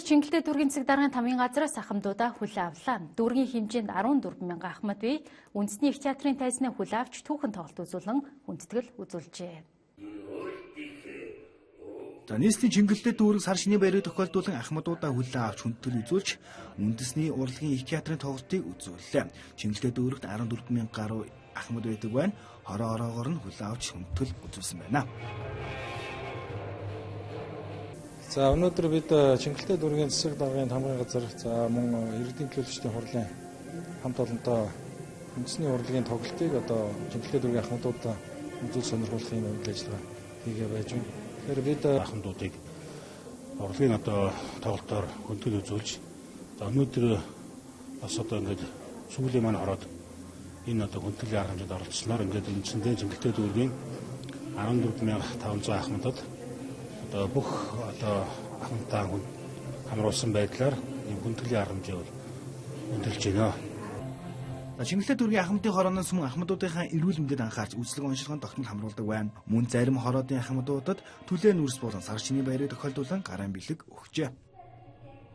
Чингэлтэй дүүргийн засаг даргын тамгын газраас ахмадуудаа хүлээн авлаа. Дүүргийн хэмжээнд 14 мянган ахмад бий үндэсний их театрын тайзны хүлээн авч түүхэн тоглолт үзүүлэн хүндэтгэл үзүүлжээ. Нийслэлийн Чингэлтэй дүүрэг сар шинийн баярыг тохиолдуулан ахмадуудаа хүлээн авч хүндэтгэл үзүүлж үндэсний урлагийн их театрын тоглолтыг үзүүллээ. Чингэлтэй дүүрэгт 14 мянга гаруй ахмад байдаг байна. Хороогоор нь хүлээн авч хүндэтгэл үзүүлсэн байна. За өнөөдөр бид Чингэлтэй дүүргийн засаг даргын тамгын газар мөн иргэдийн төлөвчдийн хурлын хамт олонтой үндэсний урлагийн тоглолтыг Чингэлтэй дүүргийн ахмадуудаа үзүүл сонирхуулахын үйл ажиллагаа хийгээ байж байна. Тэгэхээр бид ахмадуудыг урлагийн тоглолтоор хүндэтгэл үзүүлж өнөөдөр бас ингээд сүүлийн маань ороод энэ хүндтгэлийн арга хэмжээнд оролцсноор ингээд үндсэндээ Чингэлтэй дүүргийн 14500 ахмадад бүх ахмадтай хамруулсан байдлаар энэ хүндтгэлийн арга хэмжээ бол хөндөлж байна. Чингэлтэй дүүргийн ахмадын хорооноос мөн ахмадуудынхаа эрүүл мэндэд анхаарч үйлчлэг онцлогоонд тогтмол хамруулдаг байна. Мөн зарим хороодын ахмадуудад түлээн үрс болон сар шинийн баярыг тохиолдуулан гарын бэлэг өгчээ.